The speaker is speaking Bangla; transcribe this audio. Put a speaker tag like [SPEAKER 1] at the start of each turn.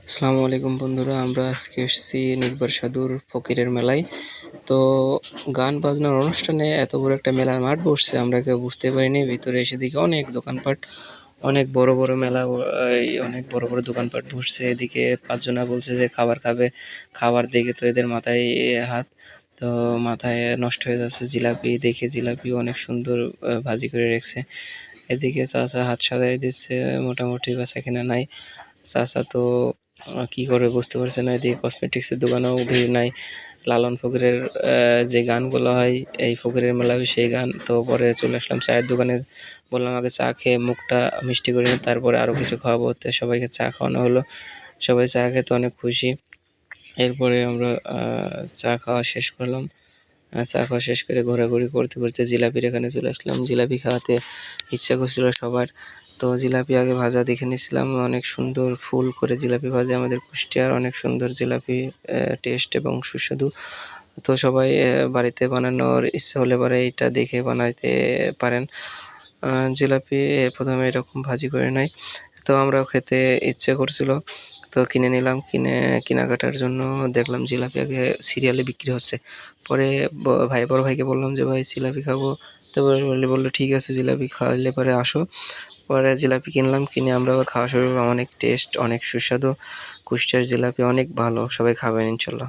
[SPEAKER 1] আসসালামু আলাইকুম বন্ধুরা, আমরা আজকে এসেছি নিকবার সাধুর ফকিরের মেলায়। তো গান বাজনার অনুষ্ঠানে এত বড় একটা মেলার মাঠ বসছে, আমরা কেউ বুঝতে পারিনি। ভিতরে এসে দেখি অনেক দোকানপাট, অনেক বড় বড় মেলা, অনেক বড় বড় দোকানপাট বসছে। এদিকে পাঁচজনা বলছে যে খাবার খাবে, খাবার দেখে তো এদের মাথায় হাত, তো মাথায় নষ্ট হয়ে যাচ্ছে। জিলাপি দেখে, জিলাপি অনেক সুন্দর ভাজি করে রেখেছে। এদিকে চাচা হাত সাজাই দিচ্ছে, মোটামুটি বেচা কেনা নাই। চাচা তো কি করবে বুঝতে পারছে না। এদিকে কসমেটিক্সের দোকানেও ভিড় নাই। লালন ফকিরের যে গানগুলো হয় এই ফকিরের মেলায় সেই গান। তো পরে চলে আসলাম চায়ের দোকানে, বললাম আগে চা খেয়ে মুখটা মিষ্টি করে নিই, তারপরে আরও কিছু খাওয়াবো। তো সবাইকে চা খাওয়ানো হলো, সবাই চা খেতে অনেক খুশি। এরপরে আমরা চা খাওয়া শেষ করলাম। চা খাওয়া শেষ করে ঘোরাঘুরি করতে করতে জিলাপির এখানে চলে আসলাম। জিলাপি খাওয়াতে ইচ্ছা করছিল সবার, তো জিলাপি আগে ভাজা দেখে নিয়েছিলাম। অনেক সুন্দর ফুল করে জিলাপি ভাজে আমাদের কুষ্টিয়ার, অনেক সুন্দর জিলাপি টেস্ট এবং সুস্বাদু। তো সবাই বাড়িতে বানানোর ইচ্ছা হলে পরে এইটা দেখে বানাইতে পারেন। জিলাপি প্রথমে এরকম ভাজি করে নেয়, তো আমরাও খেতে ইচ্ছে করছিল, তো কিনে নিলাম। কেনাকাটার জন্য দেখলাম জিলাপি আগে সিরিয়ালে বিক্রি হচ্ছে। পরে বড় ভাইকে বললাম যে ভাই জিলাপি খাবো, তো বললো ঠিক আছে জিলাপি খাইলে পরে আসো। পরে জিলাপি কিনলাম, কিনে আমরা আবার খাওয়া শুরু করলাম। অনেক টেস্ট, অনেক সুস্বাদু। কুষ্টিয়ার জিলাপি অনেক ভালো, সবাই খাবেন ইনশাল্লাহ।